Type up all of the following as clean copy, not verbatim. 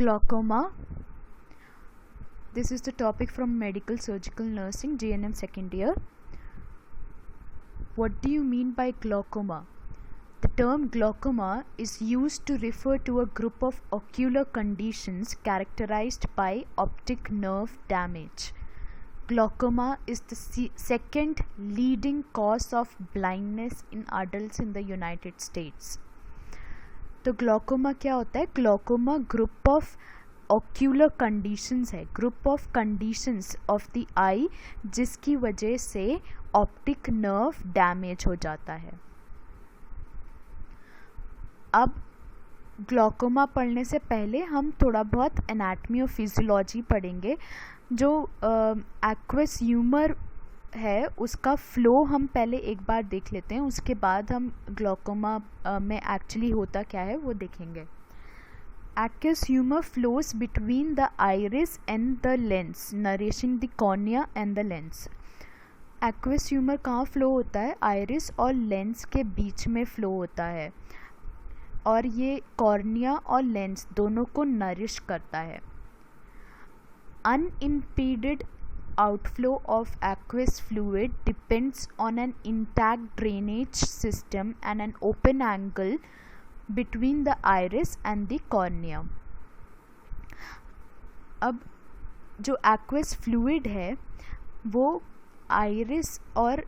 Glaucoma. This is the topic from Medical Surgical Nursing, GNM second year. What do you mean by glaucoma? The term glaucoma is used to refer to a group of ocular conditions characterized by optic nerve damage. Glaucoma is the second leading cause of blindness in adults in the United States. तो glaucoma क्या होता है? Glaucoma group of ocular conditions है, group of conditions of the eye जिसकी वजह से optic nerve damage हो जाता है. अब ग्लोकोमा पढ़ने से पहले हम थोड़ा बहुत एनाटमी और फिजियोलॉजी पढ़ेंगे. जो एक्वस ह्यूमर है उसका फ्लो हम पहले एक बार देख लेते हैं, उसके बाद हम ग्लोकोमा में एक्चुअली होता क्या है वो देखेंगे. Aqueous humor flows between the iris and the lens, nourishing the cornea and the lens. Aqueous humor कहाँ फ्लो होता है? आयरिस और लेंस के बीच में फ्लो होता है और ये कॉर्निया और लेंस दोनों को नरिश करता है. Unimpeded outflow of aqueous fluid depends on an intact drainage system and an open angle between the iris and the cornea. अब जो aqueous fluid है वो आइरिस और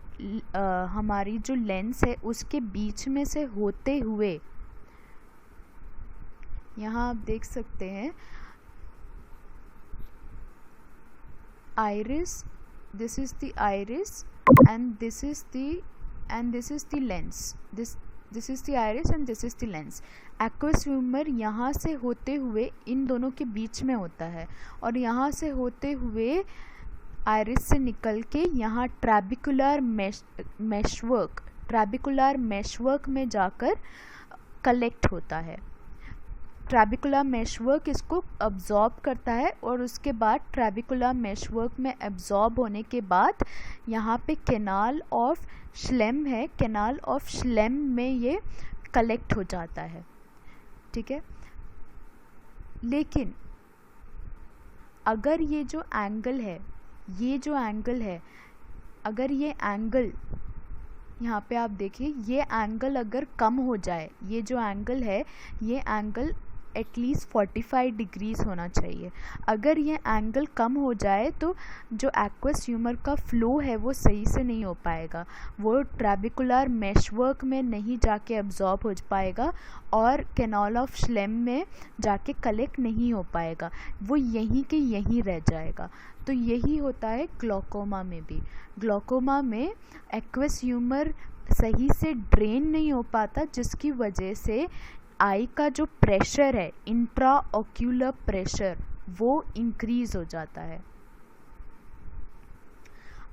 हमारी जो लेंस है उसके बीच में से होते हुए, यहाँ आप देख सकते हैं iris, this is the iris and this is the lens, this is the iris and this is the lens. aqueous humor यहाँ से होते हुए इन दोनों के बीच में होता है और यहाँ से होते हुए आइरिस से निकल के यहाँ ट्रैबिकुलर मेशवर्क में जाकर कलेक्ट होता है. ट्रैबिकुलर मेशवर्क इसको अब्जॉर्ब करता है और उसके बाद ट्रैबिकुलर मेशवर्क में अब्जॉर्ब होने के बाद यहाँ पे कैनाल ऑफ श्लेम है, कैनाल ऑफ श्लेम में ये कलेक्ट हो जाता है. ठीक है, लेकिन अगर ये जो एंगल है अगर ये एंगल यहाँ पे आप देखिए, ये एंगल अगर कम हो जाए, ये जो एंगल है ये एंगल एटलीस्ट 45 डिग्रीज होना चाहिए. अगर ये एंगल कम हो जाए तो जो एक्वस ह्यूमर का फ्लो है वो सही से नहीं हो पाएगा, वो ट्रैबिकुलर मेशवर्क में नहीं जाके अब्जॉर्ब हो पाएगा और कैनाल ऑफ श्लेम में जाके कलेक्ट नहीं हो पाएगा, वो यहीं के यहीं रह जाएगा. तो यही होता है ग्लोकोमा में भी. ग्लोकोमा में एक्वस ह्यूमर सही से ड्रेन नहीं हो पाता जिसकी वजह से आई का जो प्रेशर है, इंट्रा ऑक्यूलर प्रेशर, वो इंक्रीज हो जाता है.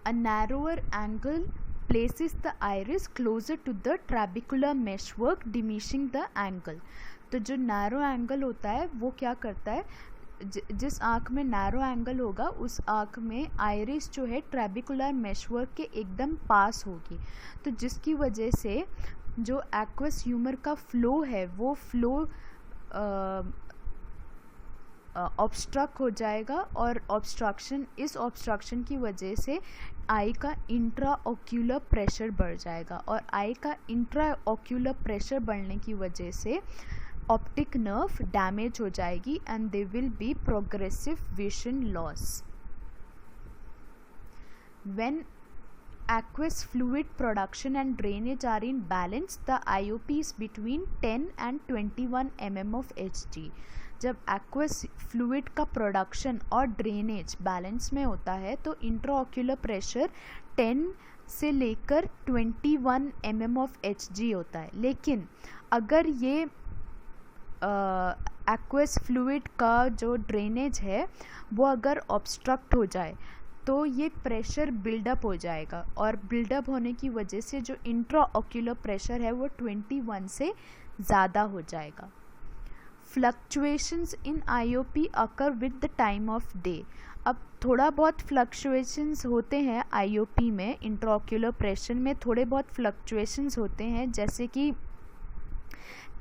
A narrower angle places the iris closer to the trabecular meshwork, diminishing the angle. तो जो नैरो एंगल होता है वो क्या करता है, जिस आँख में नैरो एंगल होगा उस आँख में आइरिस जो है ट्रैबिकुलर मेशवर्क के एकदम पास होगी, तो जिसकी वजह से जो एक्वस ह्यूमर का फ्लो है वो फ्लो ऑब्स्ट्रक्ट हो जाएगा और इस ऑब्स्ट्रक्शन की वजह से आई का इंट्रा ऑक्यूलर प्रेशर बढ़ जाएगा और आई का इंट्रा ऑक्यूलर प्रेशर बढ़ने की वजह से ऑप्टिक नर्व डैमेज हो जाएगी and they will be progressive vision loss. When aqueous fluid production and drainage are in balance, the IOP is between 10 and 21 mm of Hg. जब aqueous fluid का production और drainage balance में होता है तो intraocular pressure 10 से लेकर 21 mm of Hg होता है. लेकिन अगर ये aqueous fluid का जो ड्रेनेज है वो अगर ऑब्स्ट्रक्ट हो जाए तो ये प्रेशर बिल्डअप हो जाएगा और बिल्डअप होने की वजह से जो इंट्रा ऑक्यूलर प्रेशर है वो 21 से ज़्यादा हो जाएगा. Fluctuations in IOP occur with the time of day. अब थोड़ा बहुत फ्लक्चुएशंस होते हैं आईओपी में, इंट्रा ऑक्यूलर प्रेशर में थोड़े बहुत फ्लक्चुएशंस होते हैं, जैसे कि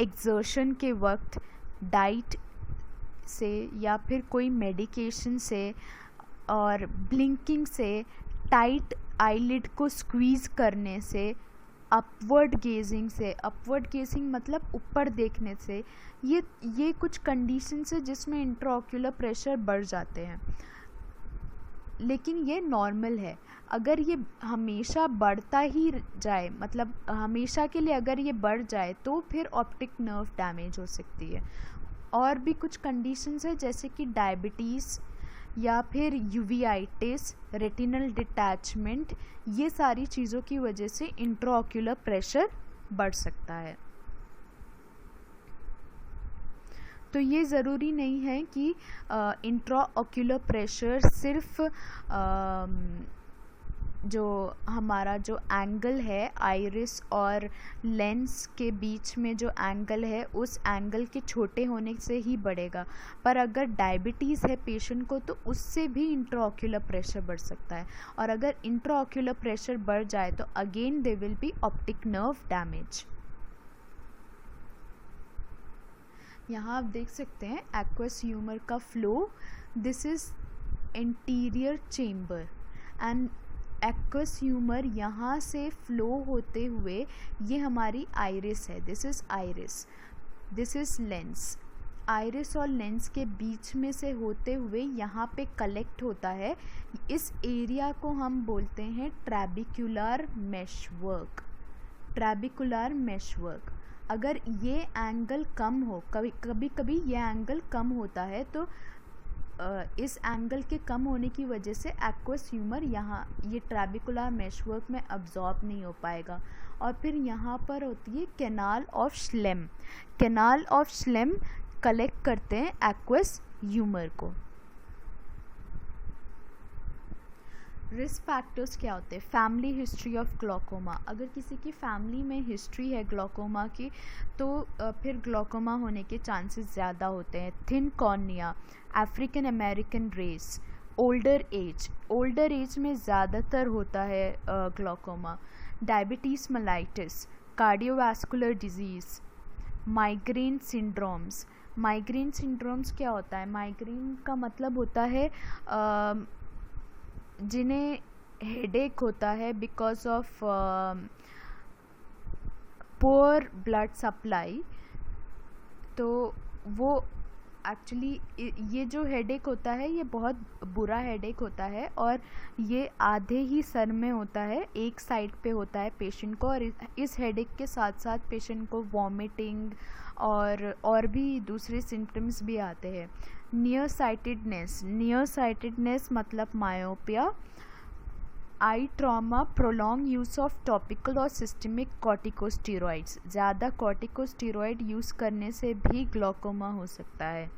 एक्सर्शन के वक्त, डाइट से या फिर कोई मेडिकेशन से और ब्लिंकिंग से, टाइट आईलिड को स्क्वीज़ करने से, अपवर्ड गेजिंग से, अपवर्ड गेजिंग मतलब ऊपर देखने से, ये कुछ कंडीशंस है जिसमें इंट्राऑक्यूलर प्रेशर बढ़ जाते हैं, लेकिन ये नॉर्मल है। अगर ये हमेशा बढ़ता ही जाए, मतलब हमेशा के लिए अगर ये बढ़ जाए, तो फिर ऑप्टिक नर्व डैमेज हो सकती है। और भी कुछ कंडीशंस है जैसे कि डायबिटीज़ या फिर यूवीआइटिस, रेटिनल डिटैचमेंट, ये सारी चीज़ों की वजह से इंट्राऑक्यूलर प्रेशर बढ़ सकता है। तो ये ज़रूरी नहीं है कि इंट्राऑक्यूलर प्रेशर सिर्फ जो हमारा जो एंगल है आइरिस और लेंस के बीच में जो एंगल है, उस एंगल के छोटे होने से ही बढ़ेगा, पर अगर डायबिटीज़ है पेशेंट को तो उससे भी इंट्राऑक्यूलर प्रेशर बढ़ सकता है। और अगर इंट्राऑक्यूलर प्रेशर बढ़ जाए तो again they will be optic nerve damage. यहाँ आप देख सकते हैं एक्वस ह्यूमर का flow. This is interior chamber and aqueous humour यहाँ से फ्लो होते हुए, ये हमारी आइरिस है, this is iris, this is lens. Iris और लेंस के बीच में से होते हुए यहाँ पे कलेक्ट होता है। इस एरिया को हम बोलते हैं ट्रैबिक्युलर मेशवर्क, ट्रैबिकुलर मेशवर्क। अगर ये एंगल कम हो, कभी कभी ये एंगल कम होता है, तो इस एंगल के कम होने की वजह से एक्वस ह्यूमर यहाँ ये ट्रैबिकुलर मेशवर्क में अब्जॉर्ब नहीं हो पाएगा। और फिर यहाँ पर होती है canal of Schlemm. Canal of Schlemm collect करते हैं एक्वस ह्यूमर को। रिस्क फैक्टर्स क्या होते हैं? Family history of glaucoma. अगर किसी की फैमिली में हिस्ट्री है ग्लॉकोमा की, तो फिर ग्लॉकोमा होने के चांसेस ज़्यादा होते हैं। Thin cornea, African American race, older age में ज़्यादातर होता है glaucoma. Diabetes mellitus, cardiovascular disease, migraine syndromes. Migraine syndromes क्या होता है? माइग्रेन का मतलब होता है जिन्हें हेडेक होता है because of poor blood supply. तो वो एक्चुअली ये जो हेडेक होता है ये बहुत बुरा हेडेक होता है, और ये आधे ही सर में होता है, एक साइड पे होता है पेशेंट को। और इस हेडेक के साथ साथ पेशेंट को वॉमिटिंग और भी दूसरे सिम्टम्स भी आते हैं। नियर साइटेडनेस मतलब myopia. Eye trauma, prolong use of topical और सिस्टमिक कॉर्टिकोस्टेरॉइड्स। ज़्यादा कॉर्टिकोस्टेरॉइड यूज़ करने से भी ग्लॉकोमा हो सकता है।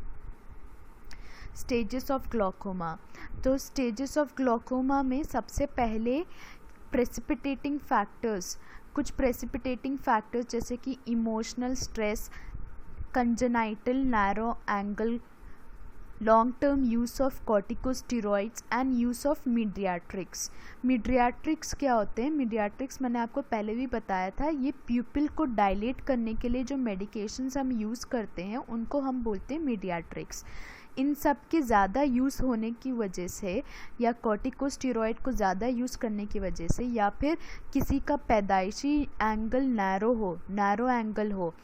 Stages of glaucoma. तो स्टेजेस ऑफ ग्लॉकोमा में सबसे पहले प्रेसिपिटेटिंग फैक्टर्स, कुछ प्रेसिपिटेटिंग फैक्टर्स जैसे कि emotional stress, congenital narrow angle, long term use of corticosteroids and use of mydriatics. Mydriatics क्या होते हैं? मीडियाट्रिक्स मैंने आपको पहले भी बताया था, ये प्यूपिल को डायलेट करने के लिए जो मेडिकेशंस हम यूज़ करते हैं उनको हम बोलते हैं मीडियाट्रिक्स। इन सब के ज़्यादा यूज़ होने की वजह से, या कॉर्टिकोस्टेरॉइड को ज़्यादा यूज़ करने की वजह से, या फिर किसी का पैदाइशी एंगल नैरो एंगल हो,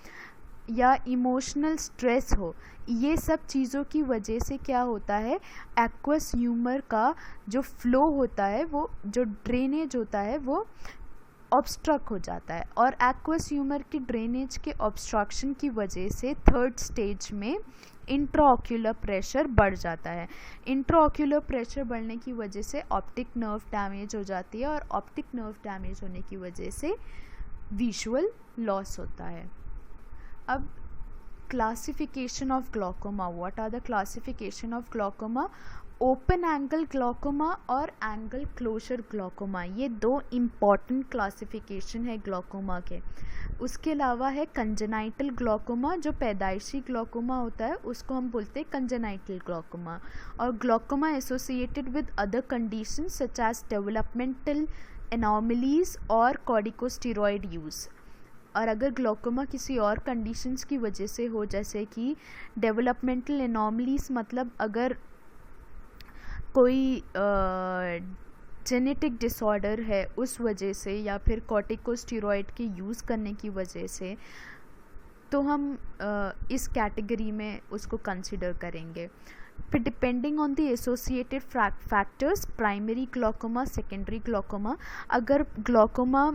या इमोशनल स्ट्रेस हो, ये सब चीज़ों की वजह से क्या होता है, एक्वस ह्यूमर का जो फ्लो होता है, वो जो ड्रेनेज होता है वो ऑब्स्ट्रक्ट हो जाता है। और एक्वस ह्यूमर की ड्रेनेज के ऑब्स्ट्रक्शन की वजह से थर्ड स्टेज में इंट्राऑक्यूलर प्रेशर बढ़ जाता है। इंट्राऑक्यूलर प्रेशर बढ़ने की वजह से ऑप्टिक नर्व डैमेज हो जाती है, और ऑप्टिक नर्व डैमेज होने की वजह से विजुअल लॉस होता है। अब classification of glaucoma. What are the classification of glaucoma? Open angle glaucoma और एंगल क्लोजर ग्लॉकोमा, ये दो इम्पॉर्टेंट क्लासिफिकेशन है ग्लॉकोमा के। उसके अलावा है कंजेनाइटल ग्लॉकोमा, जो पैदाइशी ग्लॉकोमा होता है उसको हम बोलते हैं कंजेनाइटल ग्लॉकोमा। और glaucoma associated with other conditions such as developmental anomalies और कॉर्टिकोस्टेरॉइड यूज़। और अगर ग्लोकोमा किसी और कंडीशंस की वजह से हो, जैसे कि डेवलपमेंटल एनॉमलीज, मतलब अगर कोई जेनेटिक डिसऑर्डर है उस वजह से, या फिर कॉर्टिकोस्टेरॉइड के यूज़ करने की वजह से, तो हम इस कैटेगरी में उसको कंसिडर करेंगे। फिर depending on the associated factors, primary glaucoma, secondary glaucoma. अगर ग्लोकोमा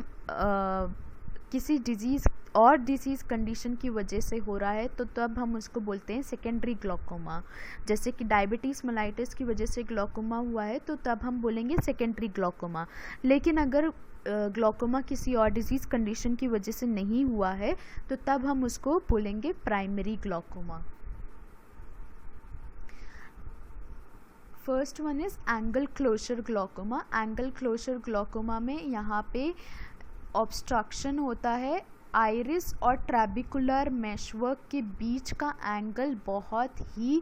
किसी डिजीज़ कंडीशन की वजह से हो रहा है तो तब हम उसको बोलते हैं सेकेंडरी ग्लोकोमा। जैसे कि डायबिटीज़ मेलाइटिस की वजह से ग्लोकोमा हुआ है तो तब हम बोलेंगे सेकेंडरी ग्लोकोमा। लेकिन अगर ग्लोकोमा किसी और डिजीज़ कंडीशन की वजह से नहीं हुआ है तो तब हम उसको बोलेंगे primary glaucoma. First one is angle closure glaucoma. Angle closure glaucoma में यहाँ पे ऑब्स्ट्रक्शन होता है, आइरिस और ट्रैबिकुलर मेशवर्क के बीच का एंगल बहुत ही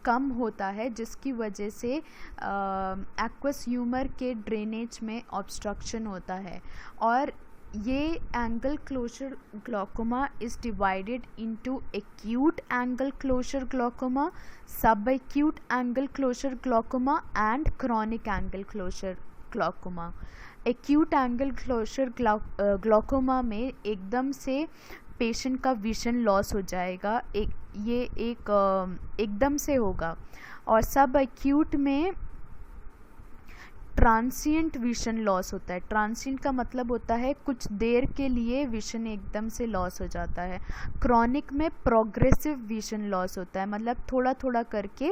कम होता है, जिसकी वजह से एक्वस ह्यूमर के ड्रेनेज में ऑब्स्ट्रक्शन होता है। और ये angle closure glaucoma is divided into acute angle closure glaucoma, subacute angle closure glaucoma and chronic angle closure glaucoma. Acute angle closure glaucoma में एकदम से पेशेंट का विजन लॉस हो जाएगा, ये एकदम से होगा। और सब एक्यूट में ट्रांसिएंट विजन लॉस होता है। ट्रांसिएंट का मतलब होता है कुछ देर के लिए विजन एकदम से लॉस हो जाता है। क्रॉनिक में प्रोग्रेसिव विजन लॉस होता है, मतलब थोड़ा थोड़ा करके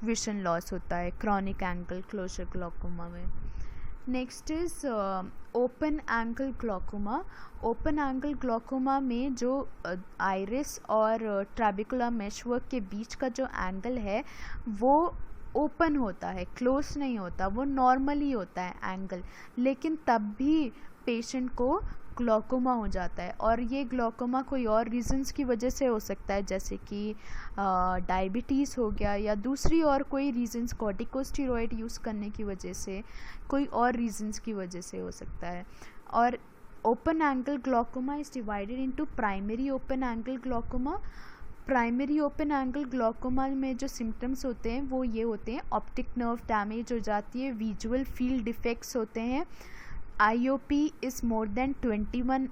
विजन लॉस होता है क्रॉनिक एंगल क्लोजर ग्लोकोमा में। Next is open angle glaucoma. Open angle glaucoma में जो आइरिस और ट्रैबिकुलर मेशवर्क के बीच का जो एंगल है वो ओपन होता है, क्लोज नहीं होता, वो नॉर्मली होता है एंगल, लेकिन तब भी पेशेंट को ग्लोकोमा हो जाता है। और ये ग्लोकोमा कोई और रीजंस की वजह से हो सकता है, जैसे कि डायबिटीज़ हो गया या दूसरी और कोई रीजंस, कॉर्टिकोस्टेरॉइड यूज़ करने की वजह से, कोई और रीजंस की वजह से हो सकता है। और open angle glaucoma is divided into primary open angle glaucoma. Primary open angle glaucoma में जो सिम्टम्स होते हैं वो ये होते हैं, ऑप्टिक नर्व डैमेज हो जाती है, विजुअल फील्ड डिफेक्ट्स होते हैं, IOP is more than 21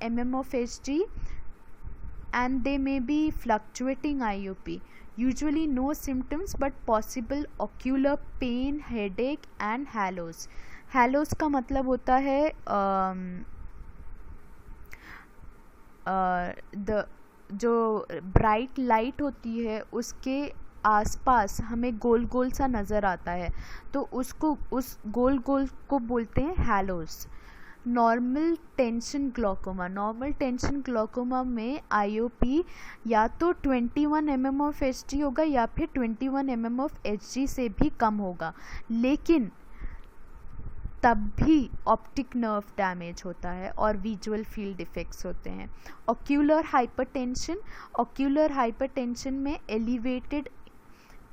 mm of HD and they may be fluctuating IOP. Usually no symptoms but possible ocular pain, headache and halos. Halos का मतलब होता है जो ब्राइट लाइट होती है उसके आसपास हमें गोल गोल सा नज़र आता है, तो उसको, उस गोल गोल को बोलते हैं halos. Normal tension glaucoma. Normal tension glaucoma में IOP या तो 21 mm ऑफ HD होगा या फिर 21 mm ऑफ HD से भी कम होगा, लेकिन तब भी ऑप्टिक नर्व डैमेज होता है और विजुअल फील्ड डिफेक्ट्स होते हैं। Ocular hypertension. ऑक्यूलर हाइपरटेंशन में एलिवेटेड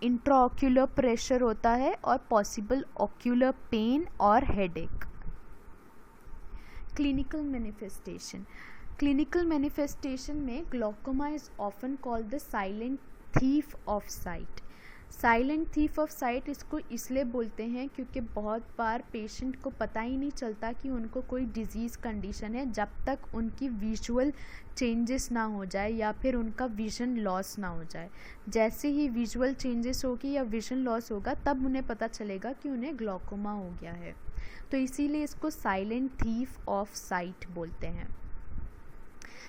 इंट्राऑक्यूलर प्रेशर होता है और पॉसिबल ऑक्यूलर पेन और headache. Clinical manifestation. Clinical manifestation में glaucoma is often called the silent thief of sight. Silent thief of sight इसको इसलिए बोलते हैं क्योंकि बहुत बार पेशेंट को पता ही नहीं चलता कि उनको कोई डिजीज़ कंडीशन है जब तक उनकी विजुअल चेंजेस ना हो जाए या फिर उनका विजन लॉस ना हो जाए। जैसे ही विजुअल चेंजेस होगी या विजन लॉस होगा तब उन्हें पता चलेगा कि उन्हें ग्लोकोमा हो गया है, तो इसीलिए इसको साइलेंट थीफ ऑफ साइट बोलते हैं।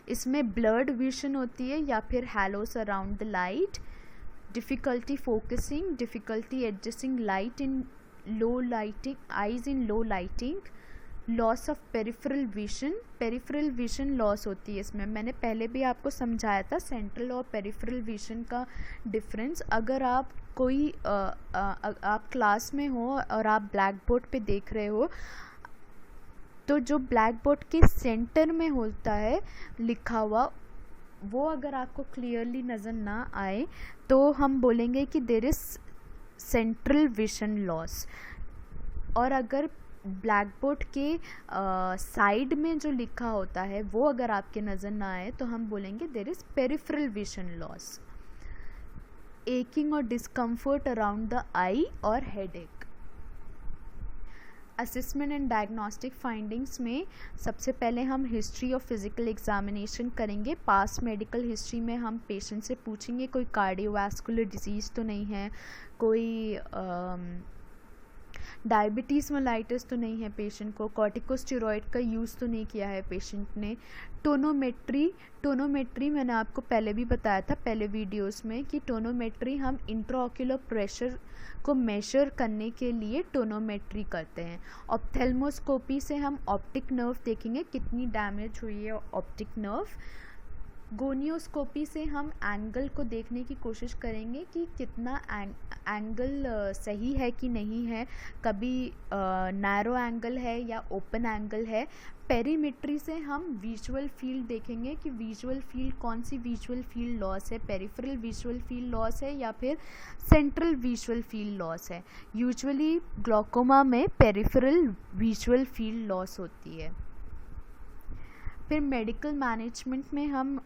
इसमें ब्लर्ड विजन होती है या फिर halos around the light, difficulty focusing, difficulty adjusting light in low lighting, eyes in low lighting, loss of peripheral vision। peripheral vision loss होती है इसमें, मैंने पहले भी आपको समझाया था सेंट्रल और पेरिफेरल विजन का डिफरेंस। अगर आप कोई आप क्लास में हो और आप ब्लैक बोर्ड पे देख रहे हो तो जो ब्लैक बोर्ड के सेंटर में होता है लिखा हुआ, वो अगर आपको क्लियरली नज़र ना आए तो हम बोलेंगे कि there is central vision loss. और अगर ब्लैक बोर्ड के साइड में जो लिखा होता है वो अगर आपके नज़र ना आए तो हम बोलेंगे there is peripheral vision loss, aching और डिस्कम्फर्ट अराउंड द आई और headache. Assessment and diagnostic findings में सबसे पहले हम हिस्ट्री ऑफ फिजिकल एग्जामिनेशन करेंगे। पास्ट मेडिकल हिस्ट्री में हम पेशेंट से पूछेंगे कोई कार्डियोवास्कुलर डिजीज़ तो नहीं है, कोई डायबिटीज़ मेलाइटिस तो नहीं है पेशेंट को, कॉर्टिकोस्टेरॉइड का यूज़ तो नहीं किया है पेशेंट ने। टोनोमेट्री मैंने आपको पहले भी बताया था पहले वीडियोस में कि टोनोमेट्री हम इंट्राऑक्यूलर प्रेशर को मेजर करने के लिए टोनोमेट्री करते हैं। ऑप्थेल्मोस्कोपी से हम ऑप्टिक नर्व देखेंगे कितनी डैमेज हुई है ऑप्टिक नर्व। गोनियोस्कोपी से हम एंगल को देखने की कोशिश करेंगे कि कितना एंगल सही है कि नहीं है, कभी नैरो एंगल है या ओपन एंगल है। पेरीमेट्री से हम विजुअल फील्ड देखेंगे कि विजुअल फील्ड कौन सी विजुअल फील्ड लॉस है, पेरिफेरल विजुअल फील्ड लॉस है या फिर सेंट्रल विजुअल फील्ड लॉस है। यूजुअली ग्लॉकोमा में पेरिफेरल विजुअल फील्ड लॉस होती है। फिर मेडिकल मैनेजमेंट में हम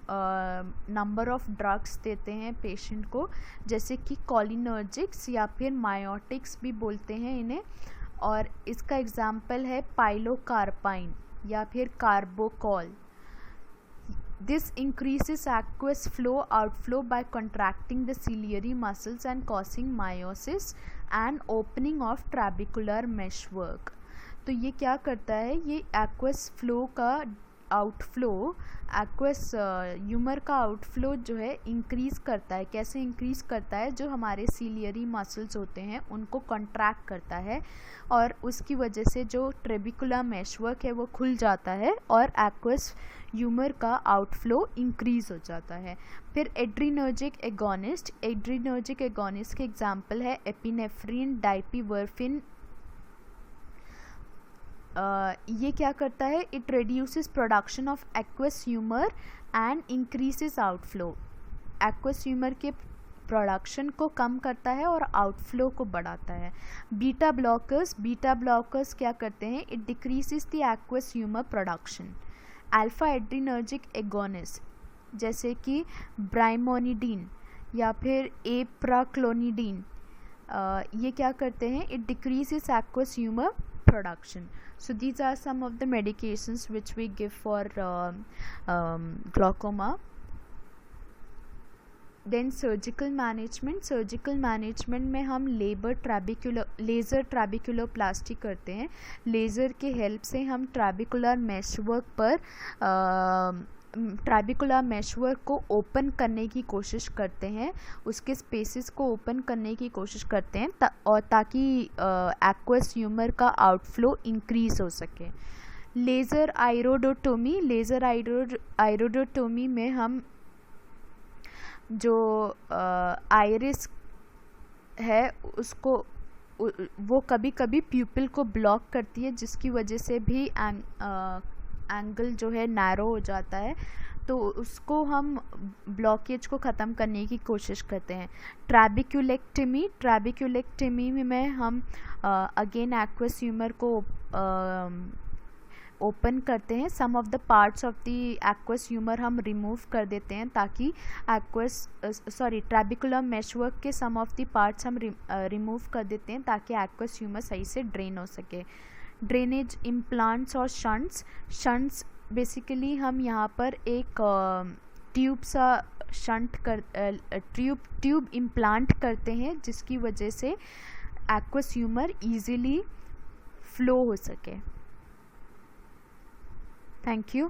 नंबर ऑफ़ ड्रग्स देते हैं पेशेंट को, जैसे कि कॉलिनर्जिक्स या फिर मायोटिक्स भी बोलते हैं इन्हें, और इसका एग्जाम्पल है पाइलोकार्पाइन या फिर carbachol. This increases aqueous flow outflow by contracting the ciliary muscles and causing miosis and opening of trabecular meshwork. तो ये क्या करता है, ये एक्वस फ्लो का आउटफ्लो, एक्वस ह्यूमर का आउटफ्लो जो है इंक्रीज़ करता है। कैसे इंक्रीज़ करता है, जो हमारे सीलियरी मसल्स होते हैं उनको कॉन्ट्रैक्ट करता है और उसकी वजह से जो ट्रेबिकुलर मेशवर्क है वो खुल जाता है और एक्वस ह्यूमर का आउटफ्लो इंक्रीज़ हो जाता है। फिर एड्रीनर्जिक एगोनिस्ट के एग्जाम्पल है एपिनेफ्रिन, डाइपीवर्फिन। ये क्या करता है, it reduces production of aqueous humour and increases outflow. Aqueous humour के प्रोडक्शन को कम करता है और आउटफ्लो को बढ़ाता है। बीटा ब्लॉकर्स क्या करते हैं, it decreases the aqueous humour production. Alpha adrenergic agonist जैसे कि ब्राइमोनिडीन या फिर एप्राक्लोनिडीन, ये क्या करते हैं, it decreases aqueous humour production. So these are some of the medications which we give for glaucoma. Then surgical management में हम लेज़र ट्रैबिकुलोप्लास्टी करते हैं। लेज़र के हेल्प से हम ट्रैबिकुलर मेशवर्क को ओपन करने की कोशिश करते हैं, उसके स्पेसेस को ओपन करने की कोशिश करते हैं और ताकि एक्वस ह्यूमर का आउटफ्लो इंक्रीज हो सके। लेज़र आइरोडोटोमी में हम जो आइरिस है उसको वो कभी कभी प्यूपिल को ब्लॉक करती है, जिसकी वजह से भी एंगल जो है नैरो हो जाता है, तो उसको हम ब्लॉकेज को ख़त्म करने की कोशिश करते हैं। ट्रैबिक्यूलेक्टमी में हम अगेन एक्वस ह्यूमर को ओपन करते हैं। Some of the parts of the aqueous humour हम रिमूव कर देते हैं ताकि ट्रैबिकुलर मेशवर्क के सम ऑफ द पार्ट्स हम रिमूव कर देते हैं ताकि एक्वस ह्यूमर सही से ड्रेन हो सके। ड्रेनेज इम्प्लांट्स और शंट्स बेसिकली हम यहाँ पर एक ट्यूब इम्प्लांट करते हैं जिसकी वजह से एक्वस ह्यूमर ईजिली फ्लो हो सके। Thank you.